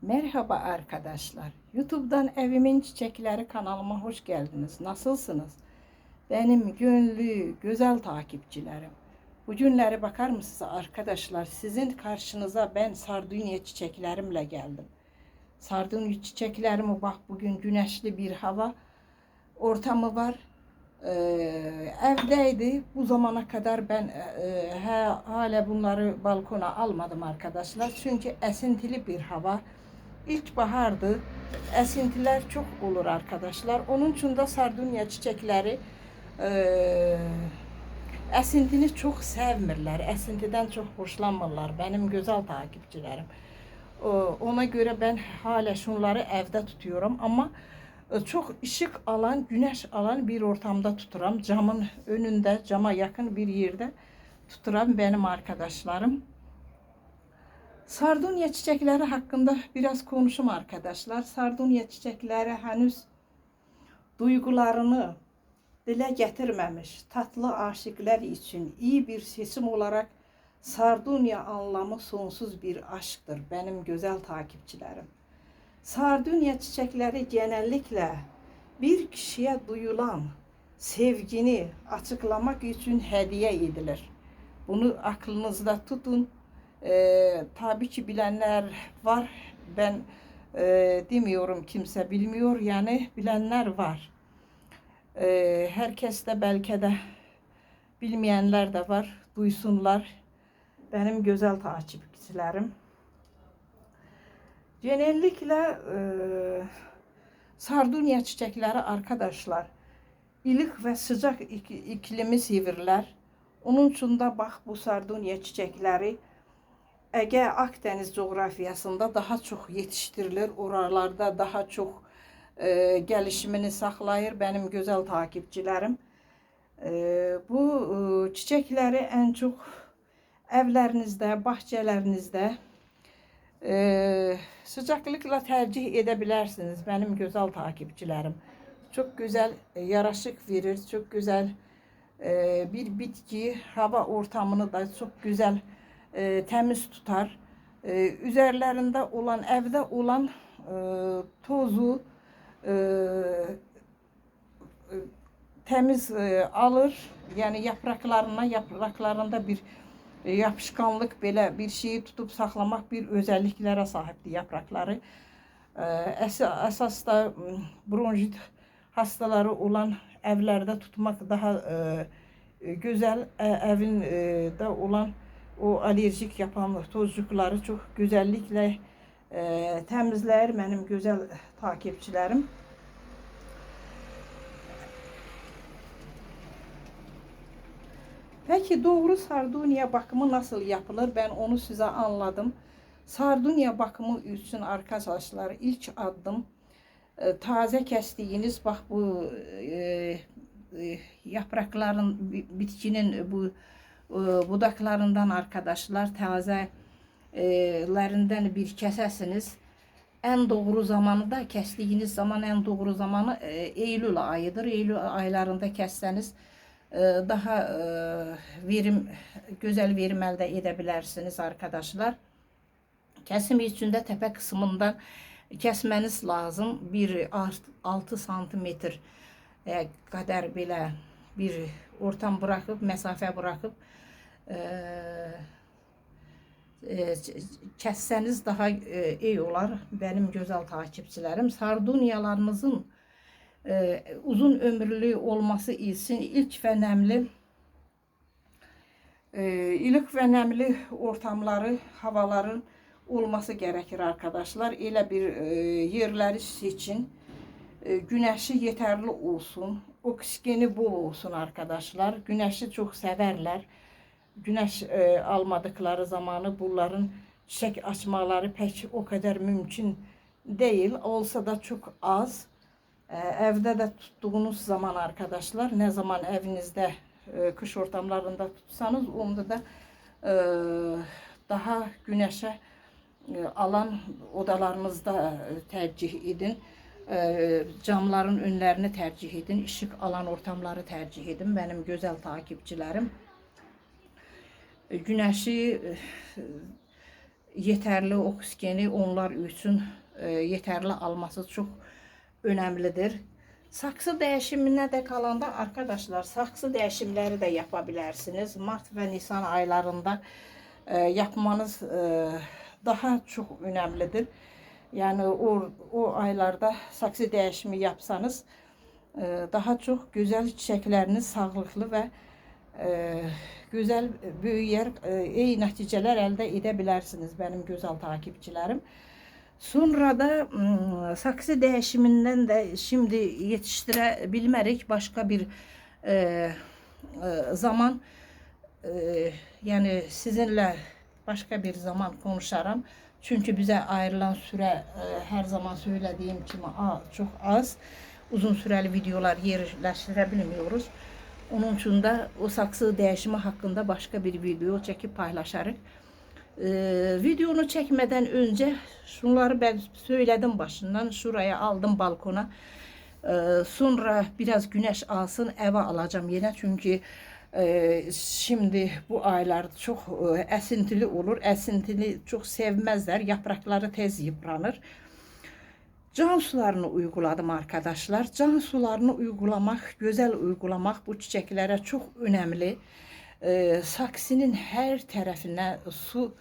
Merhaba arkadaşlar. YouTube'dan Evimin Çiçekleri kanalıma hoş geldiniz. Nasılsınız? Benim gönlü güzel takipçilerim. Bugünleri bakar mısınız arkadaşlar? Sizin karşınıza ben sardunya çiçeklerimle geldim. Sardunya çiçeklerimi bak, bugün güneşli bir hava ortamı var. Evdeydi. Bu zamana kadar ben hala bunları balkona almadım arkadaşlar. Çünkü esintili bir hava. İlkbahardı. Esintiler çok olur arkadaşlar. Onun için de sardunya çiçekleri esintini çok sevmirler. Esintiden çok hoşlanmırlar. Benim güzel takipçilerim. Ona göre ben hala şunları evde tutuyorum ama çok ışık alan, güneş alan bir ortamda tuturam. Camın önünde, cama yakın bir yerde tuturam benim arkadaşlarım. Sardunya çiçekleri hakkında biraz konuşum arkadaşlar. Sardunya çiçekleri henüz duygularını dile getirmemiş tatlı aşıklar için iyi bir seçim olarak sardunya anlamı sonsuz bir aşktır benim güzel takipçilerim. Sardunya çiçekleri genellikle bir kişiye duyulan sevgini açıklamak için hediye edilir. Bunu aklınızda tutun. Tabii ki bilenler var. Ben demiyorum, kimse bilmiyor. Yani bilenler var. Herkes de belki de bilmeyenler de var. Duysunlar. Benim güzel takipçilerim. Genellikle sardunya çiçekleri arkadaşlar ilik ve sıcak iklimi sevirler. Onun için de bak, bu sardunya çiçekleri Ege Akdeniz coğrafyasında daha çok yetiştirilir. Oralarda daha çok gelişimini saklayır benim güzel takipçilerim. Bu çiçekleri en çok evlerinizde, bahçelerinizde sıcaklıkla tercih edebilirsiniz benim güzel takipçilerim. Çok güzel yaraşık verir, çok güzel bir bitki, hava ortamını da çok güzel temiz tutar. Üzerlerinde olan, evde olan tozu temiz alır. Yani yapraklarında bir yapışkanlık, belə bir şeyi tutup saklamak bir özelliklere sahiptir yaprakları. Esas da bronşit hastaları olan evlerde tutmak daha güzel. Evinde olan o alerjik yapan tozcukları çok güzellikle temizler benim güzel takipçilerim. Peki doğru sardunya bakımı nasıl yapılır? Ben onu size anladım. Sardunya bakımı için arkadaşlar ilk adım taze kestiğiniz, bak bu yaprakların, bitkinin bu budaklarından arkadaşlar tazelerinden bir kesesiniz. En doğru zamanı da kestiğiniz zaman, en doğru zamanı Eylül ayıdır. Eylül aylarında kesseniz daha güzel verim elde edebilirsiniz arkadaşlar. Kesim için de tepe kısmından kesmeniz lazım. Bir 6 santimetre kadar belə bir ortam bırakıp, mesafe bırakıp kesseniz daha iyi olar benim güzel takipçilerim. Sardunyalarınızın uzun ömürlü olması için ilk ve nemli ilik ve nemli ortamları, havaların olması gerekir arkadaşlar. Elə bir yerleri seçin. Güneşi yeterli olsun. Oksijeni bol olsun arkadaşlar. Güneşi çok severler. Güneş almadıkları zamanı bunların çiçek açmaları pek o kadar mümkün değil. Olsa da çok az. Evde de tuttuğunuz zaman arkadaşlar, ne zaman evinizde kış ortamlarında tutsanız, onda da daha güneşe alan odalarınızda tercih edin. Camların önlerini tercih edin. Işık alan ortamları tercih edin benim güzel takipçilerim. Güneşi yeterli oksijeni onlar üçün yeterli alması çox önemlidir. Saksı dəyişiminə də kalanda arkadaşlar, saksı dəyişimləri də yapa bilərsiniz. Mart və Nisan aylarında yapmanız daha çox önemlidir. Yani o aylarda saksı dəyişimi yapsanız daha çok güzel çiçekleriniz sağlıklı ve güzel büyüyer, iyi neticeler elde edebilirsiniz benim güzel takipçilerim. Sonra da saksı dəyişimindən de şimdi yetiştirə bilmərik, başka bir zaman yani sizinle başka bir zaman konuşaram. Çünkü bize ayrılan süre her zaman söylediğim gibi çok az. Uzun süreli videolar yerleştirə bilmiyoruz. Onun için de o saksı dəyişimi hakkında başka bir video çekip paylaşarıq. Videonu çekmeden önce şunları ben söyledim başından. Şuraya aldım balkona. Sonra biraz güneş alsın eve alacağım yine. Çünkü şimdi bu aylar çok esintili olur. Esintili çok sevmezler. Yaprakları tez yıpranır. Can sularını uyguladım arkadaşlar. Can sularını uygulamak, güzel uygulamak bu çiçeklere çok önemli. Saksının her tarafına su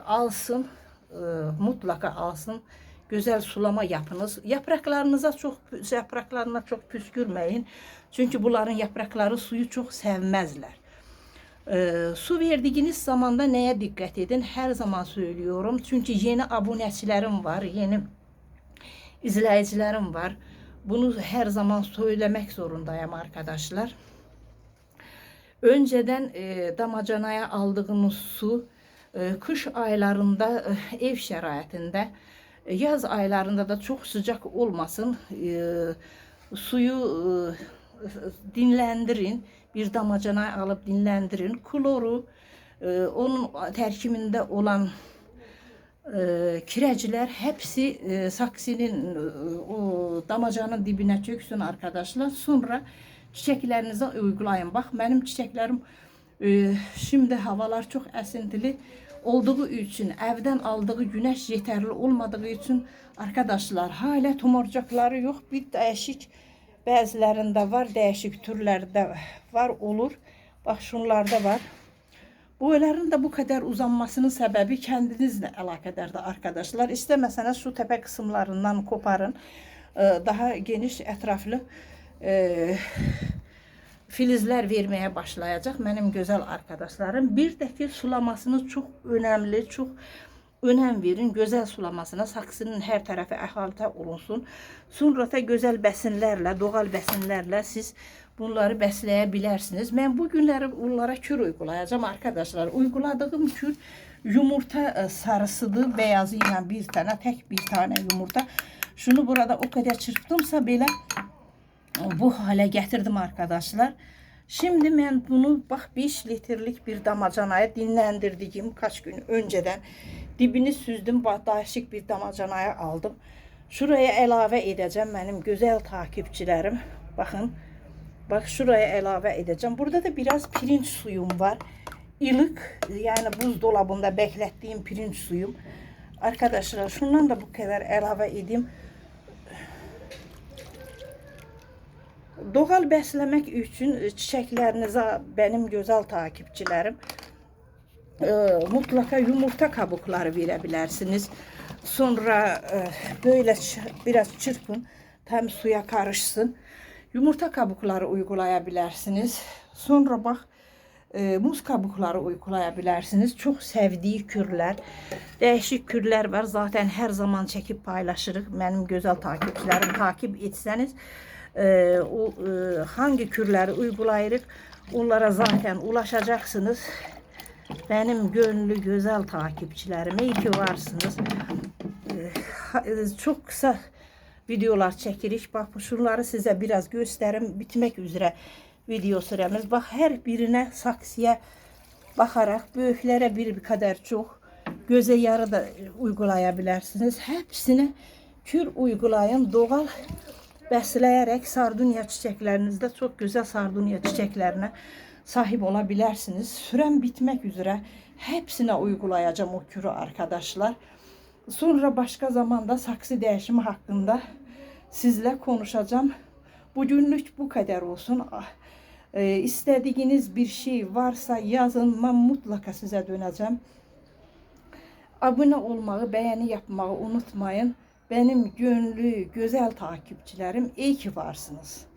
alsın, mutlaka alsın. Güzel sulama yapınız. Yapraklarına çok püskürmeyin. Çünkü bunların yaprakları suyu çok sevmezler. Su verdiğiniz zamanda neye dikkat edin? Her zaman söylüyorum. Çünkü yeni abonəçilərim var, yeni izleyicilerim var. Bunu her zaman söylemek zorundayım arkadaşlar. Önceden damacanaya aldığınız su kış aylarında ev şəraitində, yaz aylarında da çok sıcak olmasın. Suyu dinlendirin. Bir damacanaya alıp dinlendirin. Kloru, onun tərkibində olan kirəcilər hepsi saksinin o damacanın dibine çöksün arkadaşlar. Sonra çiçeklerinize uygulayın. Bak benim çiçeklerim şimdi havalar çok esintili olduğu için, evden aldığı güneş yeterli olmadığı için arkadaşlar hala tomurcakları yok. Bir değişik bazılarında var, değişik türlerde var olur. Bak şunlarda var. Boyların da bu kadar uzanmasının sebebi kendinizle alakadardır arkadaşlar. İstemeseniz şu tepe kısımlarından koparın. Daha geniş etraflı filizler vermeye başlayacak benim güzel arkadaşlarım. Bir de ki sulamasını çok önemli, çok önem verin güzel sulamasına. Saksının her tarafı əhatə olunsun. Sonra da güzel besinlerle, doğal besinlerle siz bunları besleyebilirsiniz. Ben bu günleri onlara kür uygulayacağım arkadaşlar. Uyguladığım kür yumurta sarısıdır, beyazıyla bir tane, tek bir tane yumurta. Şunu burada o kadar çırptımsa bile bu hale getirdim arkadaşlar. Şimdi ben bunu bak 5 litrelik bir damacanaya dinlendirdiğim kaç gün önceden dibini süzdüm. Değişik bir damacanaya aldım. Şuraya elave edeceğim benim güzel takipçilerim. Bakın. Bak şuraya elave edeceğim. Burada da biraz pirinç suyum var. İlık yani buzdolabında beklettiğim pirinç suyum. Arkadaşlar şundan da bu kadar elave edeyim. Doğal beslemek için çiçeklerinize benim güzel takipçilerim mutlaka yumurta kabukları verebilirsiniz. Sonra böyle biraz çırpın. Tam suya karışsın. Yumurta kabukları uygulayabilirsiniz. Sonra bak muz kabukları uygulayabilirsiniz. Çok sevdiği kürler. Değişik kürler var. Zaten her zaman çekip paylaşırıq. Benim güzel takipçilerim takip etseniz hangi kürleri uygulayırıq onlara zaten ulaşacaksınız. Benim gönlü güzel takipçilerim. İyi ki varsınız. Çok kısa videolar çekirik. Bak şunları size biraz gösterim. Bitmek üzere video süremiz. Bak her birine saksıya bakarak büyüklere bir kadar çok göze yarı da uygulayabilirsiniz. Hepsine kür uygulayın. Doğal besleyerek sardunya çiçeklerinizde çok güzel sardunya çiçeklerine sahip olabilirsiniz. Sürem bitmek üzere. hepsine uygulayacağım o kürü arkadaşlar. Sonra başka zamanda saksı değişimi hakkında sizle konuşacağım. Bugünlük bu kadar olsun. İstediğiniz bir şey varsa yazın, ben mutlaka size döneceğim. Abone olmayı, beğeni yapmayı unutmayın. Benim gönlü, güzel takipçilerim, iyi ki varsınız.